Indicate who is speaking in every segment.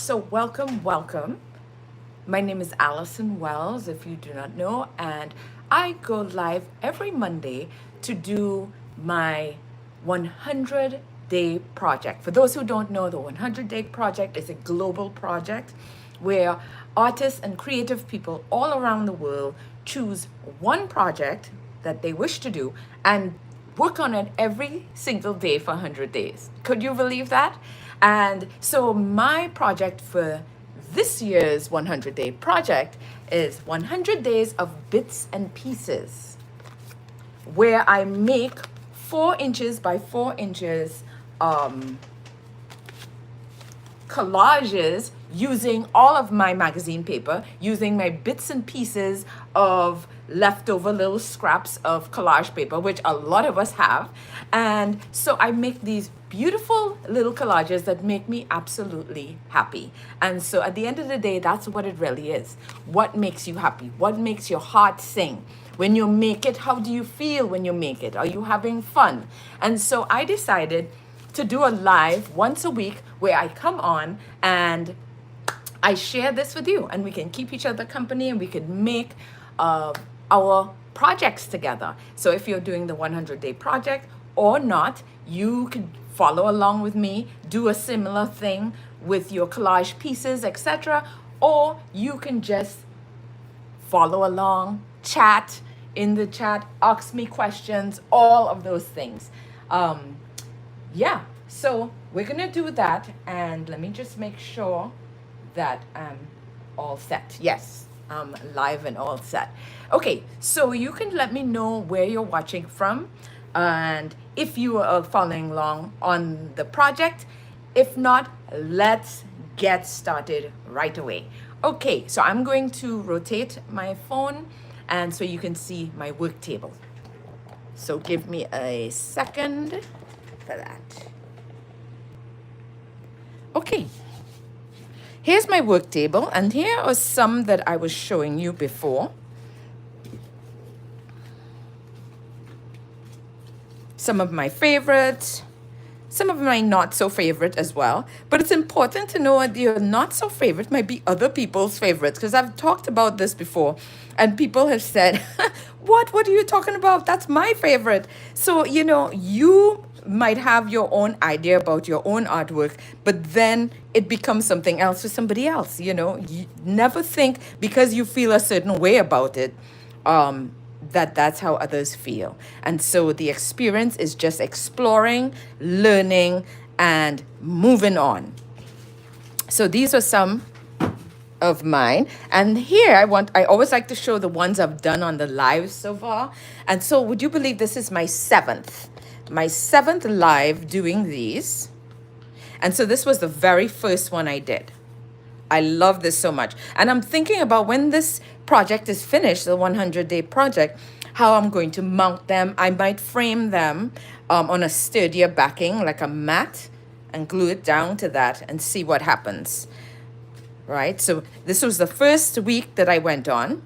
Speaker 1: So welcome. My name is Alison Wells, if you do not know, and I go live every Monday to do my 100-day project. For those who don't know, the 100-day project is a global project where artists and creative people all around the world choose one project that they wish to do and work on it every single day for 100 days. Could you believe that? And so my project for this year's 100-day project is 100 days of bits and pieces, where I make 4 inches by 4 inches collages using all of my magazine paper, using my bits and pieces of leftover little scraps of collage paper, which a lot of us have. And so I make these beautiful little collages that make me absolutely happy. And so at the end of the day, that's what it really is. What makes you happy? What makes your heart sing? When you make it, how do you feel when you make it? Are you having fun? And so I decided to do a live once a week where I come on and I share this with you, and we can keep each other company, and we can make our projects together. So if you're doing the 100-day project or not, you can follow along with me, do a similar thing with your collage pieces, etc. Or you can just follow along, chat in the chat, ask me questions, all of those things. Yeah, so we're gonna do that, and let me just make sure that I'm all set. Yes, I'm live and all set. Okay, so you can let me know where you're watching from, and if you are following along on the project. If not, let's get started right away. Okay, so I'm going to rotate my phone, and so you can see my work table. So give me a second for that. Okay, here's my work table, and here are some that I was showing you before. Some of my favorites, some of my not so favorite as well. But it's important to know that your not so favorite might be other people's favorites, because I've talked about this before, and people have said, what are you talking about? That's my favorite. So, you might have your own idea about your own artwork, but then it becomes something else for somebody else. You never think because you feel a certain way about it, that's how others feel. And so the experience is just exploring, learning, and moving on. So these are some of mine, and here I always like to show the ones I've done on the live so far. And so would you believe this is my seventh live doing these? And so this was the very first one I did. I love this so much, and I'm thinking about when this project is finished, the 100-day project, how I'm going to mount them. I might frame them on a sturdier backing like a mat and glue it down to that and see what happens. Right, so this was the first week that I went on.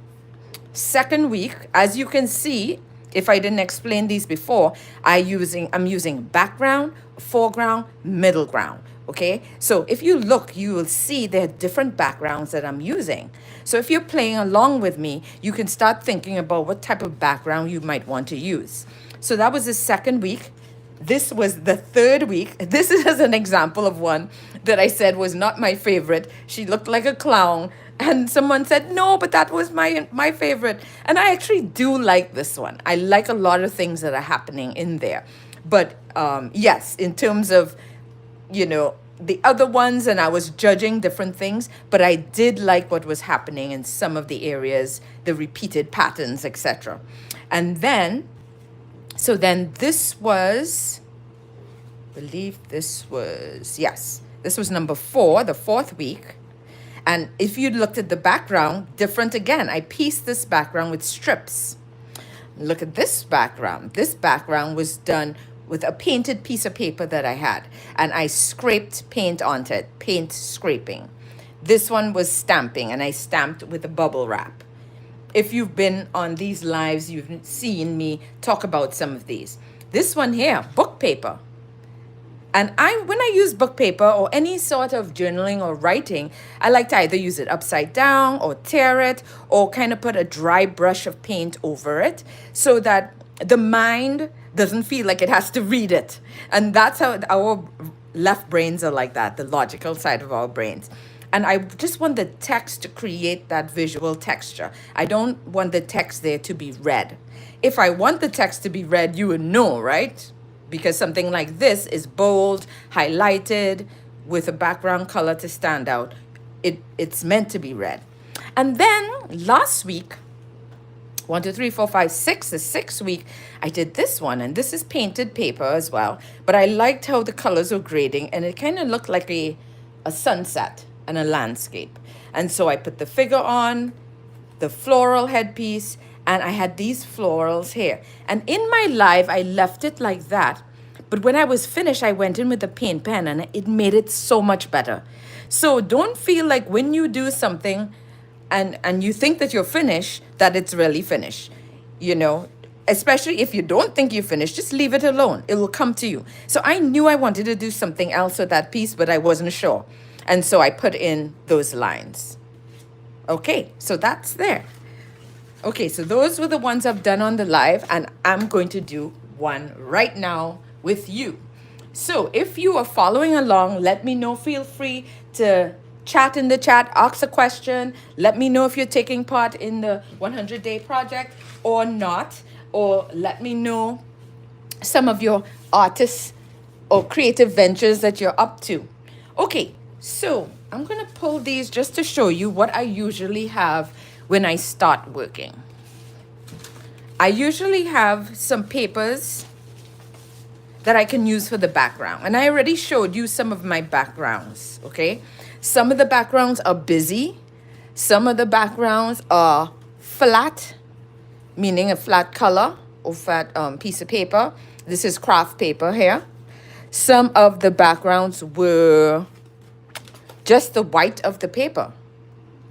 Speaker 1: Second week, as you can see, if I didn't explain these before, I'm using background, foreground, middle ground. Okay, so if you look, you will see there are different backgrounds that I'm using. So if you're playing along with me, you can start thinking about what type of background you might want to use. So that was the second week. This was the third week. This is an example of one that I said was not my favorite. She looked like a clown, and someone said, no, but that was my favorite. And I actually do like this one. I like a lot of things that are happening in there. But yes, in terms of, the other ones, and I was judging different things, but I did like what was happening in some of the areas, the repeated patterns, etc. And then, so then this was, this was number 4, the 4th week. And if you looked at the background, different again. I pieced this background with strips. Look at this background. This background was done with a painted piece of paper that I had, and I scraped paint onto it, paint scraping. This one was stamping, and I stamped with a bubble wrap. If you've been on these lives, you've seen me talk about some of these. This one here, book paper. And when I use book paper or any sort of journaling or writing, I like to either use it upside down or tear it or kind of put a dry brush of paint over it so that the mind doesn't feel like it has to read it. And that's how our left brains are like that, the logical side of our brains. And I just want the text to create that visual texture. I don't want the text there to be read. If I want the text to be read, you would know, right? Because something like this is bold, highlighted, with a background color to stand out. It's meant to be read. And then last week, 1, 2, 3, 4, 5, 6, the 6th week, I did this one, and this is painted paper as well. But I liked how the colors were grading, and it kind of looked like a sunset and a landscape. And so I put the figure on, the floral headpiece, and I had these florals here. And in my live, I left it like that. But when I was finished, I went in with a paint pen, and it made it so much better. So don't feel like when you do something and you think that you're finished, that it's really finished. You know, especially if you don't think you're finished, just leave it alone. It will come to you. So I knew I wanted to do something else with that piece, but I wasn't sure. And so I put in those lines. Okay, so that's there. Okay, so those were the ones I've done on the live, and I'm going to do one right now with you. So if you are following along, let me know. Feel free to chat in the chat, ask a question. Let me know if you're taking part in the 100-day project or not, or let me know some of your artists or creative ventures that you're up to. Okay, so I'm going to pull these just to show you what I usually have when I start working. I usually have some papers that I can use for the background. And I already showed you some of my backgrounds, okay? Some of the backgrounds are busy. Some of the backgrounds are flat, meaning a flat color or flat piece of paper. This is craft paper here. Some of the backgrounds were just the white of the paper.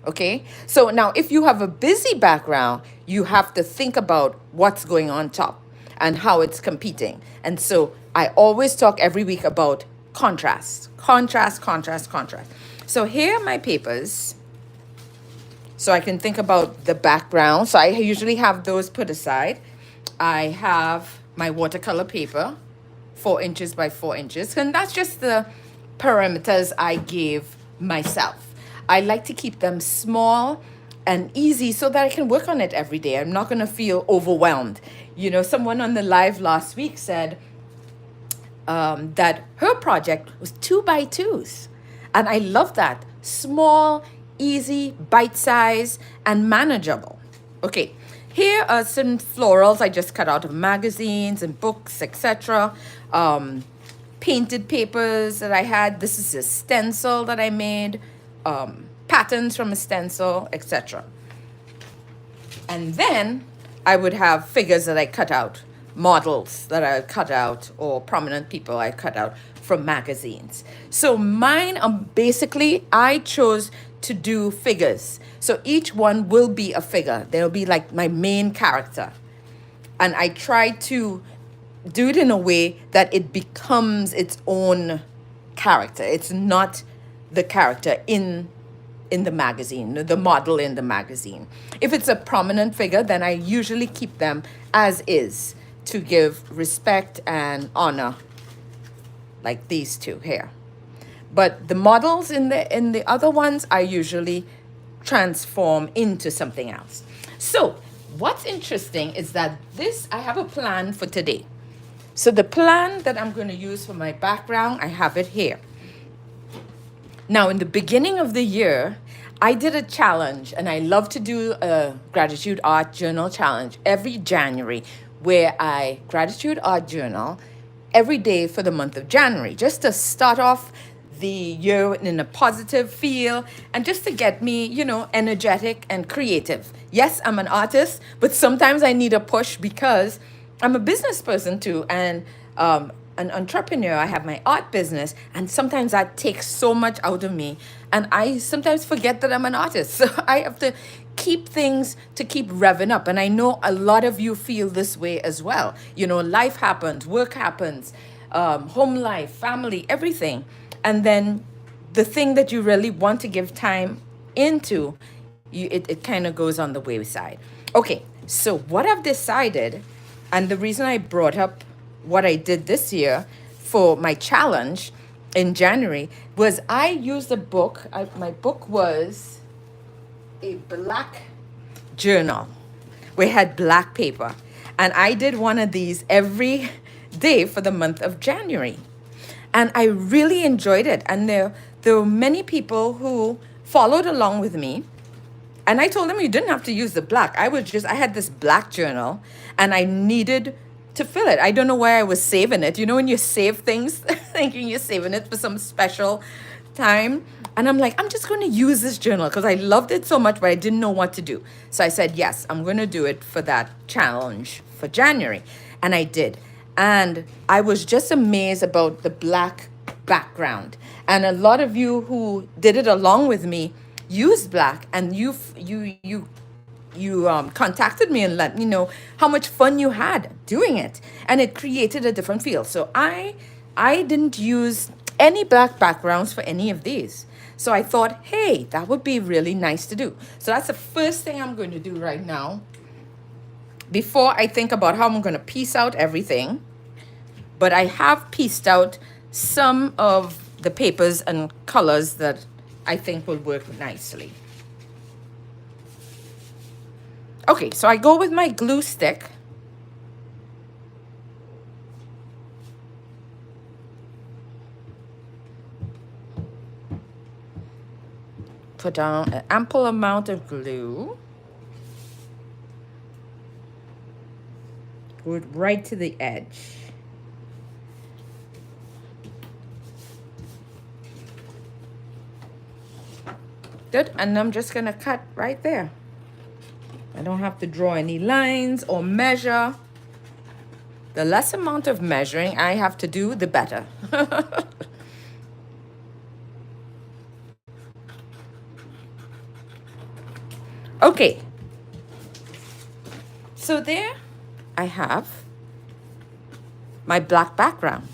Speaker 1: Okay, so now if you have a busy background, you have to think about what's going on top and how it's competing. And so I always talk every week about contrast. So here are my papers. So I can think about the background. So I usually have those put aside. I have my watercolor paper, 4 inches by 4 inches. And that's just the parameters I gave myself. I like to keep them small and easy so that I can work on it every day. I'm not going to feel overwhelmed. You know, someone on the live last week said that her project was 2 by 2s. And I love that. Small, easy, bite size, and manageable. Okay, here are some florals I just cut out of magazines and books, etc. Painted papers that I had. This is a stencil that I made. Patterns from a stencil, etc. And then I would have figures that I cut out, models that I cut out, or prominent people I cut out from magazines. So mine are basically, I chose to do figures. So each one will be a figure. They'll be like my main character. And I try to do it in a way that it becomes its own character. It's not the character in the magazine, the model in the magazine. If it's a prominent figure, then I usually keep them as is to give respect and honor, like these two here. But the models in the other ones, I usually transform into something else. So what's interesting is that I have a plan for today. So the plan that I'm going to use for my background, I have it here. Now, in the beginning of the year, I did a challenge, and I love to do a gratitude art journal challenge every January, where I gratitude art journal every day for the month of January, just to start off the year in a positive feel and just to get me, you know, energetic and creative. Yes, I'm an artist, but sometimes I need a push because I'm a business person too, and an entrepreneur. I have my art business, and sometimes that takes so much out of me, and I sometimes forget that I'm an artist. So I have to keep things to keep revving up, and I know a lot of you feel this way as well. You know, life happens, work happens, home life, family, everything. And then the thing that you really want to give time into, it kind of goes on the wayside. Okay, so what I've decided, and the reason I brought up what I did this year for my challenge in January was I used a book. My book was a black journal. We had black paper. And I did one of these every day for the month of January. And I really enjoyed it. And there were many people who followed along with me. And I told them you didn't have to use the black. I had this black journal and I needed to fill it. I don't know where I was saving it. You know, when you save things, thinking you're saving it for some special time. And I'm like, I'm just going to use this journal because I loved it so much, but I didn't know what to do. So I said, yes, I'm going to do it for that challenge for January. And I did. And I was just amazed about the black background. And a lot of you who did it along with me used black, and you contacted me and let me know how much fun you had doing it, and it created a different feel. So I didn't use any black backgrounds for any of these. So I thought, hey, that would be really nice to do. So that's the first thing I'm going to do right now before I think about how I'm going to piece out everything. But I have pieced out some of the papers and colors that I think will work nicely. Okay, so I go with my glue stick. Put down an ample amount of glue. Go right to the edge. Good, and I'm just gonna cut right there. I don't have to draw any lines or measure. The less amount of measuring I have to do, the better. Okay. So there I have my black background.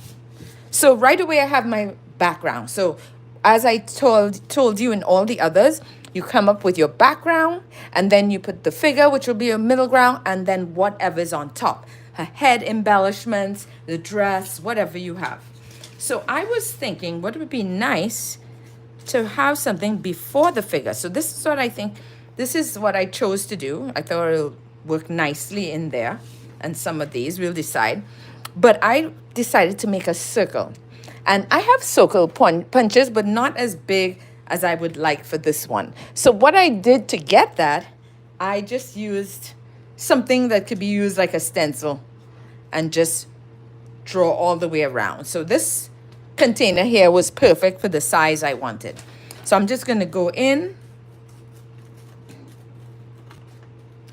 Speaker 1: So right away I have my background. So as I told you in all the others, you come up with your background and then you put the figure, which will be your middle ground, and then whatever's on top. Her head embellishments, the dress, whatever you have. So I was thinking what would be nice to have something before the figure. So this is what I think, this is what I chose to do. I thought it'll work nicely in there. And some of these we'll decide. But I decided to make a circle. And I have circle punches, but not as big as I would like for this one. So what I did to get that, I just used something that could be used like a stencil and just draw all the way around. So this container here was perfect for the size I wanted. So I'm just going to go in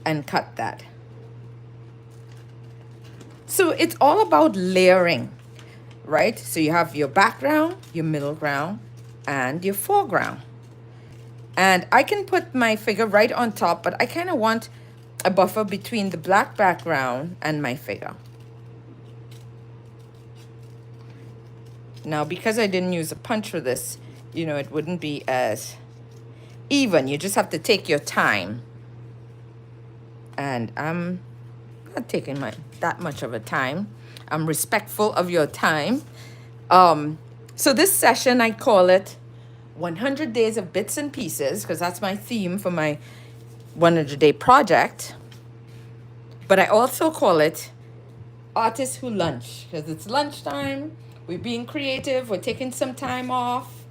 Speaker 1: and cut that. So it's all about layering, right? So you have your background, your middle ground, and your foreground. And I can put my figure right on top, but I kind of want a buffer between the black background and my figure. Now, because I didn't use a punch for this, you know, it wouldn't be as even. You just have to take your time. And I'm not taking that much of a time. I'm respectful of your time. So this session, I call it 100 Days of Bits and Pieces, because that's my theme for my 100-day project. But I also call it Artists Who Lunch, because it's lunchtime. We're being creative. We're taking some time off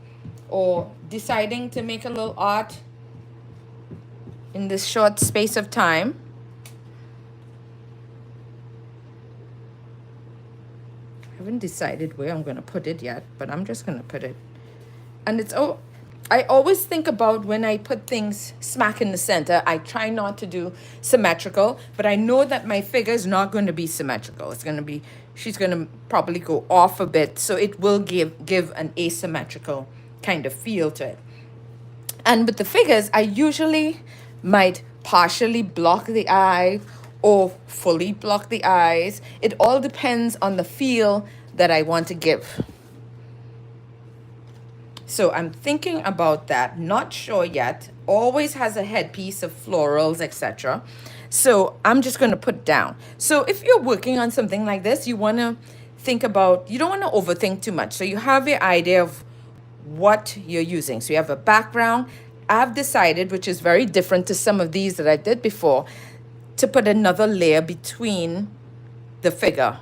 Speaker 1: or deciding to make a little art in this short space of time. I haven't decided where I'm going to put it yet, but I'm just going to put it. And it's, oh, I always think about when I put things smack in the center, I try not to do symmetrical, but I know that my figure is not going to be symmetrical. It's going to be, she's going to probably go off a bit, so it will give an asymmetrical kind of feel to it. And with the figures, I usually might partially block the eye or fully block the eyes. It all depends on the feel that I want to give. So I'm thinking about that, not sure yet. Always has a headpiece of florals, etc. So I'm just going to put down. So if you're working on something like this, you want to think about, you don't want to overthink too much. So you have your idea of what you're using. So you have a background. I've decided, which is very different to some of these that I did before, to put another layer between the figure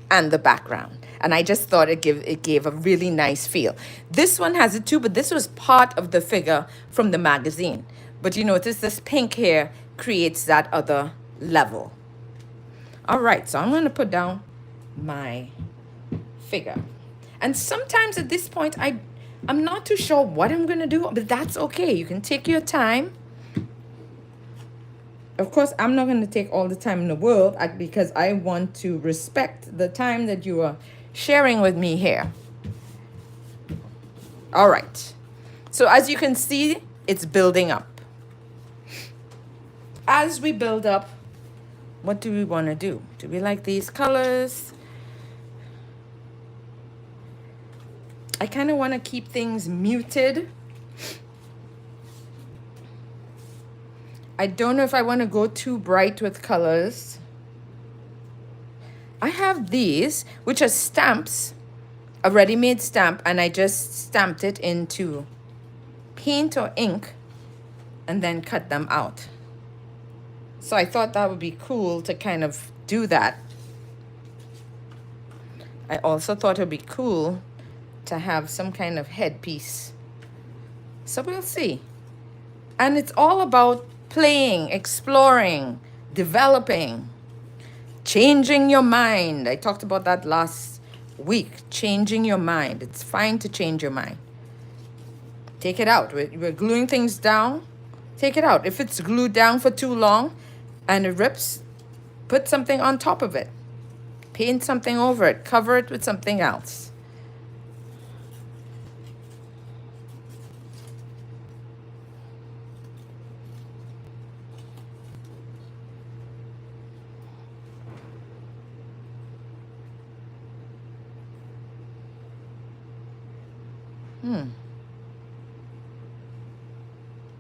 Speaker 1: and the background. And I just thought it gave a really nice feel. This one has it too, but this was part of the figure from the magazine. But you notice this pink here creates that other level. All right, so I'm going to put down my figure. And sometimes at this point, I'm not too sure what I'm going to do, but that's okay. You can take your time. Of course, I'm not going to take all the time in the world because I want to respect the time that you are sharing with me here. All right. So as you can see, it's building up. As we build up, what do we want to do? Do we like these colors? I kind of want to keep things muted. I don't know if I want to go too bright with colors. I have these, which are stamps, a ready-made stamp, and I just stamped it into paint or ink and then cut them out. So I thought that would be cool to kind of do that. I also thought it would be cool to have some kind of headpiece. So we'll see. And it's all about playing, exploring, developing, changing your mind. I talked about that last week. Changing your mind. It's fine to change your mind. Take it out. We're gluing things down. Take it out. If it's glued down for too long and it rips, put something on top of it. Paint something over it. Cover it with something else.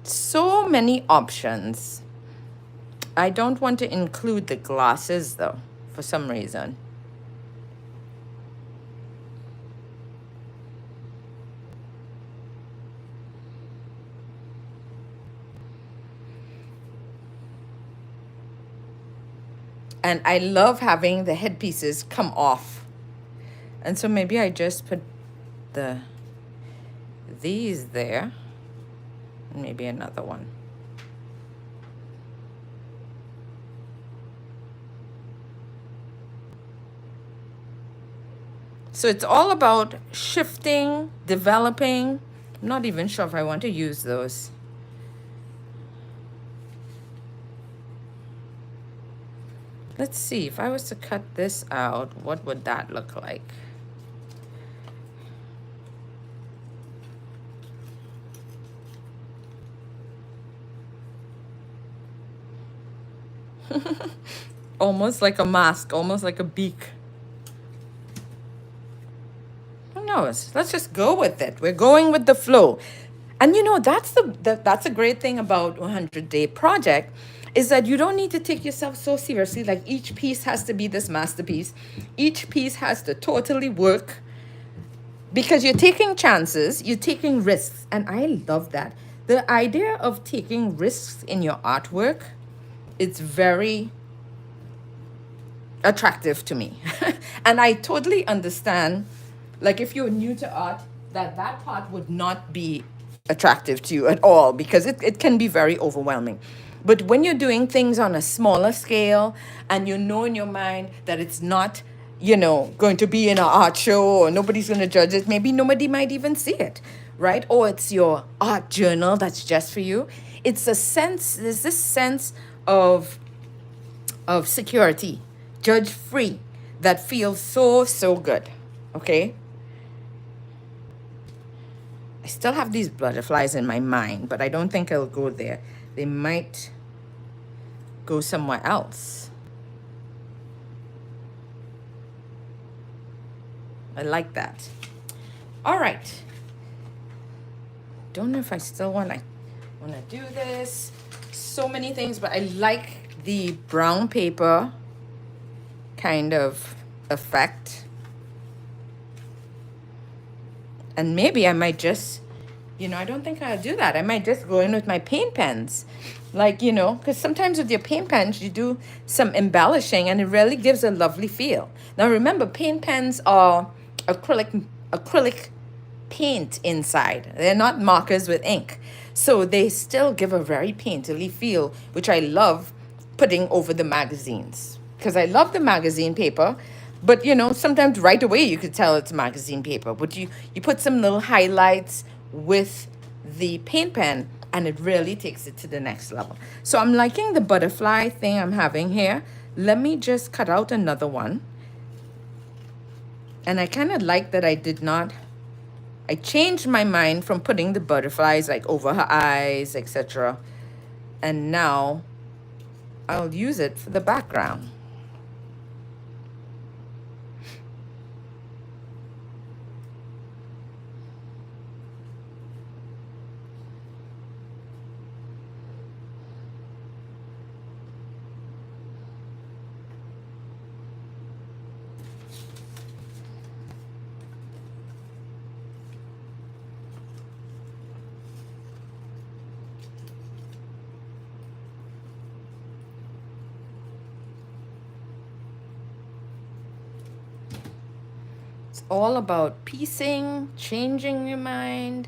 Speaker 1: So many options. I don't want to include the glasses though, for some reason. And I love having the headpieces come off. And so maybe I just put these there. And maybe another one. So it's all about shifting, developing. I'm not even sure if I want to use those. Let's see, if I was to cut this out, what would that look like? Almost like a mask, almost like a beak. Who knows? Let's just go with it. We're going with the flow. And you know, that's that's a great thing about 100-day project, is that you don't need to take yourself so seriously. Like each piece has to be this masterpiece. Each piece has to totally work, because you're taking chances, you're taking risks. And I love that. The idea of taking risks in your artwork, it's very attractive to me. And I totally understand, like if you're new to art, that part would not be attractive to you at all, because it can be very overwhelming. But when you're doing things on a smaller scale and you know in your mind that it's not, you know, going to be in an art show or nobody's going to judge it, maybe nobody might even see it, right? Or it's your art journal that's just for you. It's a sense, there's this sense of security, judge free, that feels so good. Okay, I still have these butterflies in my mind, but I don't think I'll go there. They might go somewhere else. I like that. All right. Don't know if I still want to do this. So many things, but I like the brown paper kind of effect. And maybe I might just, I don't think I'll do that. I might just go in with my paint pens. Like, because sometimes with your paint pens, you do some embellishing and it really gives a lovely feel. Now, remember, paint pens are acrylic paint inside. They're not markers with ink. So they still give a very painterly feel, which I love putting over the magazines. Because I love the magazine paper, but sometimes right away you could tell it's magazine paper. But you put some little highlights with the paint pen and it really takes it to the next level. So I'm liking the butterfly thing I'm having here. Let me just cut out another one. And I kind of like that I changed my mind from putting the butterflies like over her eyes, etc. And now I'll use it for the background. It's all about piecing, changing your mind.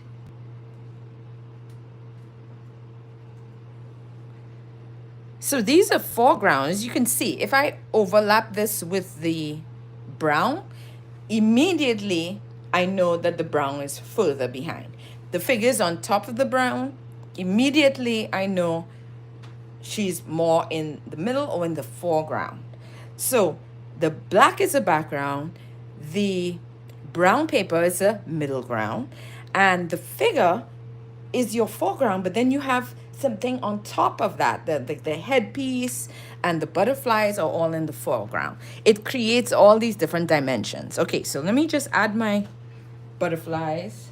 Speaker 1: So these are foregrounds. You can see if I overlap this with the brown, immediately I know that the brown is further behind. The figures on top of the brown, immediately I know she's more in the middle or in the foreground. So the black is a background, the brown paper is a middle ground, and the figure is your foreground, but then you have something on top of that. The headpiece and the butterflies are all in the foreground. It creates all these different dimensions. Okay, so let me just add my butterflies.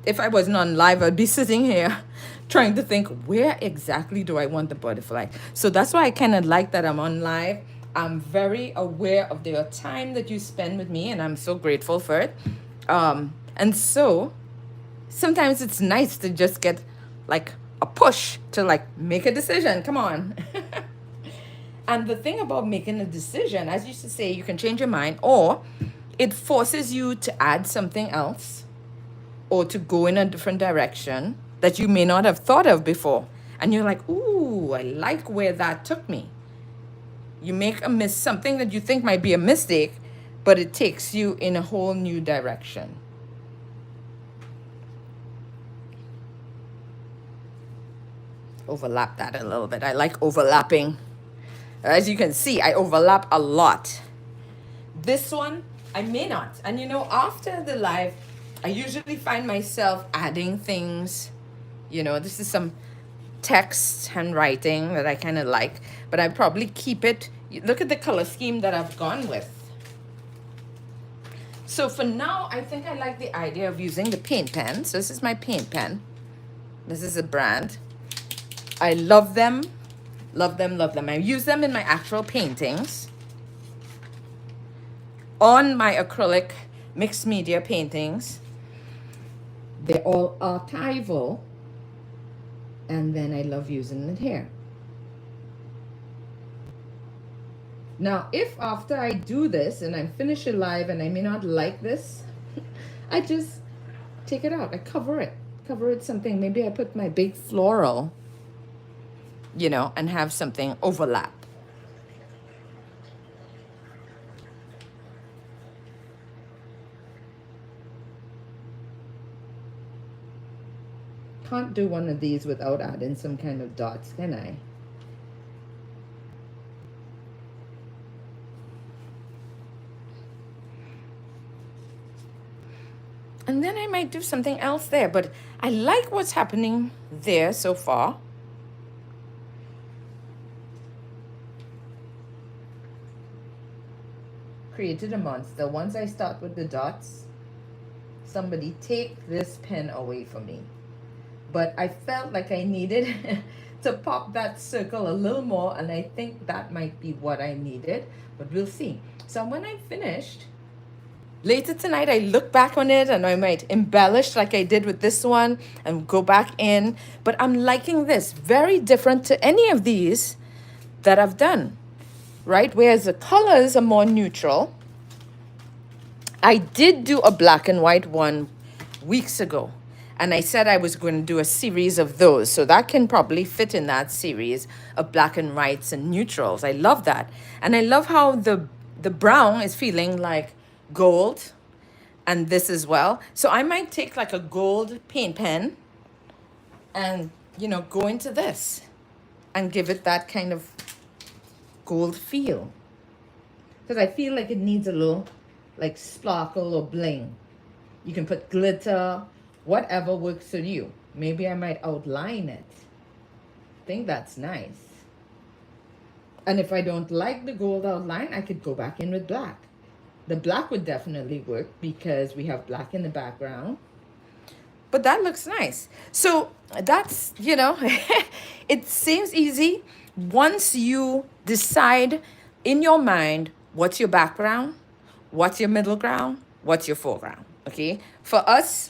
Speaker 1: If I wasn't on live, I'd be sitting here trying to think, where exactly do I want the butterfly? So that's why I kind of like that I'm on live. I'm very aware of the time that you spend with me, and I'm so grateful for it. And so sometimes it's nice to just get like a push to like make a decision. Come on. And the thing about making a decision, as you used to say, you can change your mind, or it forces you to add something else or to go in a different direction that you may not have thought of before. And you're like, ooh, I like where that took me. You make something that you think might be a mistake, but it takes you in a whole new direction. Overlap that a little bit. I like overlapping. As you can see, I overlap a lot. This one, I may not. And after the live, I usually find myself adding things. This is some text handwriting that I kind of like, but I probably keep it. Look at the color scheme that I've gone with. So for now, I think I like the idea of using the paint pen. So this is my paint pen. This is a brand. I love them. Love them, love them. I use them in my actual paintings. On my acrylic mixed media paintings. They're all archival. And then I love using it here. Now, if after I do this and I finish it live and I may not like this, I just take it out. I cover it. Cover it something. Maybe I put my big floral, and have something overlap. Can't do one of these without adding some kind of dots, can I? And then I might do something else there, but I like what's happening there so far. created a monster. Once I start with the dots, somebody take this pen away from me. But I felt like I needed to pop that circle a little more, and I think that might be what I needed, but we'll see. So when I'm finished, later tonight I look back on it and I might embellish like I did with this one and go back in. But I'm liking this, very different to any of these that I've done, right? Whereas the colors are more neutral. I did do a black and white one weeks ago, and I said I was going to do a series of those. So that can probably fit in that series of black and whites and neutrals. I love that. And I love how the brown is feeling like gold, and this as well. So I might take like a gold paint pen and, you know, go into this and give it that kind of gold feel. Because I feel like it needs a little like sparkle or bling. You can put glitter, whatever works for you. Maybe I might outline it. I think that's nice. And if I don't like the gold outline, I could go back in with black. The black would definitely work because we have black in the background. But that looks nice. So that's, you know, it seems easy once you decide in your mind what's your background, what's your middle ground, what's your foreground, okay? For us,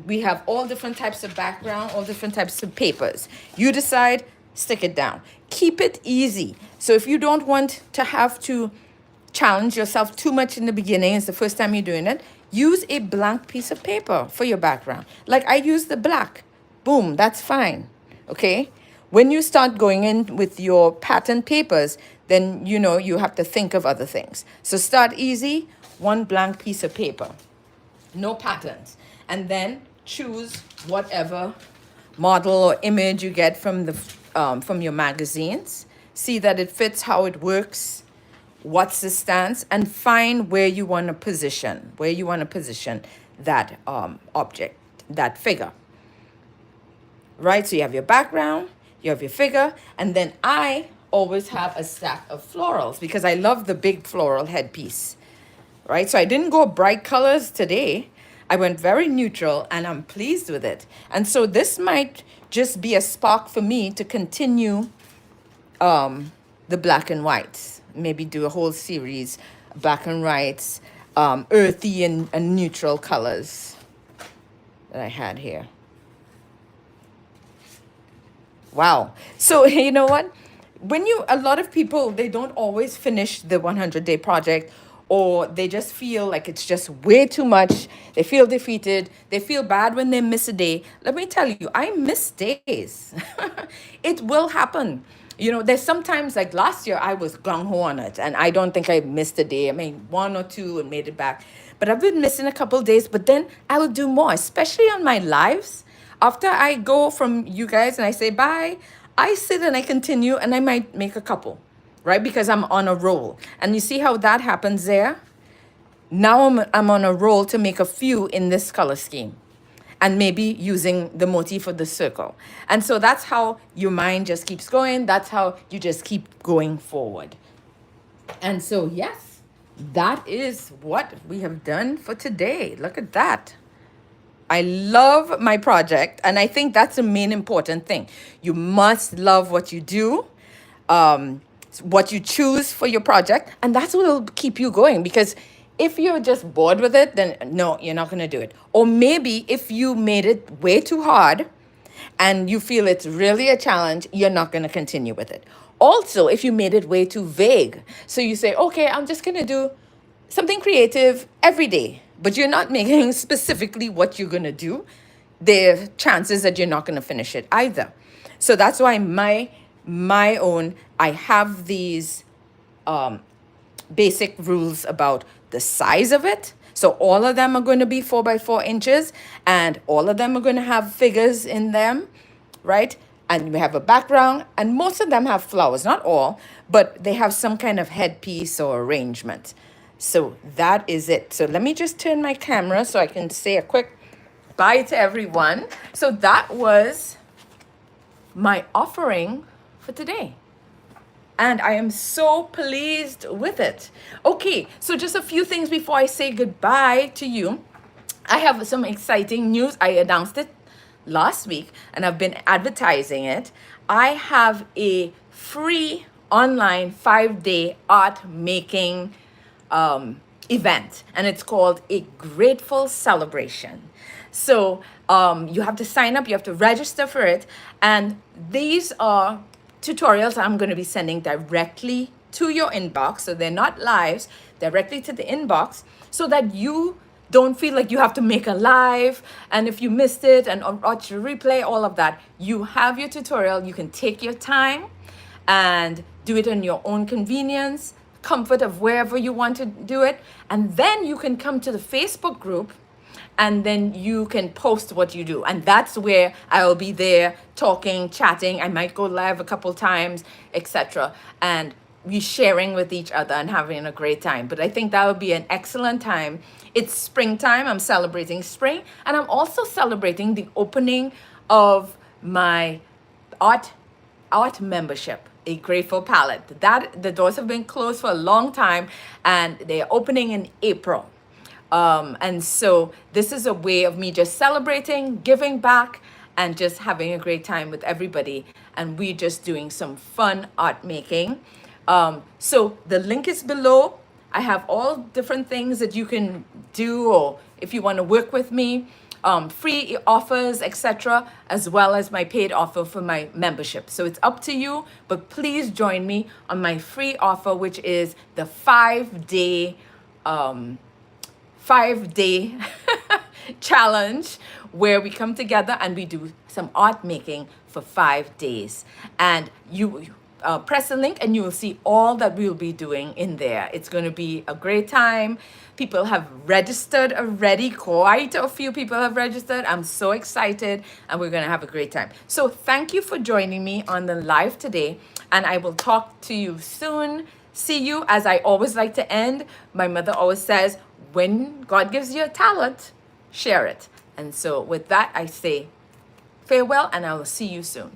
Speaker 1: we have all different types of background, all different types of papers. You decide, stick it down. Keep it easy. So if you don't want to have to challenge yourself too much in the beginning, it's the first time you're doing it, use a blank piece of paper for your background. Like I use the black. Boom, that's fine, okay? When you start going in with your pattern papers, then you know you have to think of other things. So start easy, one blank piece of paper, no patterns. And then choose whatever model or image you get from your magazines. See that it fits how it works, what's the stance, and find where you want to position, that object, that figure. Right, so you have your background, you have your figure, and then I always have a stack of florals because I love the big floral headpiece, right? So I didn't go bright colors today. I went very neutral, and I'm pleased with it. And so this might just be a spark for me to continue the black and whites. Maybe do a whole series, black and whites, earthy and neutral colors that I had here. Wow. So you know what? A lot of people, they don't always finish the 100-day project, or they just feel like it's just way too much. They feel defeated. They feel bad when they miss a day. Let me tell you, I miss days. It will happen. You know, there's sometimes like last year I was gung-ho on it, and I don't think I missed a day. I mean, one or two and made it back. But I've been missing a couple of days, but then I will do more, especially on my lives. After I go from you guys and I say bye, I sit and I continue, and I might make a couple, right? Because I'm on a roll. And you see how that happens there? Now I'm on a roll to make a few in this color scheme, and maybe using the motif of the circle. And so that's how your mind just keeps going. That's how you just keep going forward. And so, yes, that is what we have done for today. Look at that. I love my project, and I think that's the main important thing. You must love what you do, what you choose for your project, and that's what will keep you going. Because if you're just bored with it, then no, you're not going to do it. Or maybe if you made it way too hard and you feel it's really a challenge, you're not going to continue with it. Also, if you made it way too vague, so you say, okay, I'm just going to do something creative every day, but you're not making specifically what you're going to do, there are chances that you're not going to finish it either. So that's why I have these basic rules about the size of it. So all of them are going to be 4 by 4 inches, and all of them are going to have figures in them, right? And we have a background, and most of them have flowers, not all, but they have some kind of headpiece or arrangement. So that is it. So let me just turn my camera so I can say a quick bye to everyone. So that was my offering for today. and I am so pleased with it. Okay, so just a few things before I say goodbye to you. I have some exciting news. I announced it last week and I've been advertising it. I have a free online 5-day art making event, and it's called a Grateful Celebration. So you have to sign up, you have to register for it, and these are tutorials I'm going to be sending directly to your inbox. So they're not lives, directly to the inbox, so that you don't feel like you have to make a live, and if you missed it and watch the replay, all of that, you have your tutorial. You can take your time and do it in your own convenience, comfort of wherever you want to do it. And then you can come to the Facebook group and then you can post what you do. And that's where I will be there talking, chatting. I might go live a couple times, etc. And we sharing with each other and having a great time. But I think that would be an excellent time. It's springtime. I'm celebrating spring. And I'm also celebrating the opening of my art membership, a Grateful Palette. That the doors have been closed for a long time and they're opening in April. And so this is a way of me just celebrating, giving back, and just having a great time with everybody. And we're just doing some fun art making. So the link is below. I have all different things that you can do, or if you want to work with me, free offers, etc., as well as my paid offer for my membership. So it's up to you, but please join me on my free offer, which is the 5-day challenge, where we come together and we do some art making for 5 days. And you press the link and you will see all that we'll be doing in there. It's going to be a great time. People have registered already. Quite a few people have registered. I'm so excited, and we're going to have a great time. So thank you for joining me on the live today, and I will talk to you soon. See you. As I always like to end, my mother always says, when God gives you a talent, share it. And so with that, I say farewell, and I will see you soon.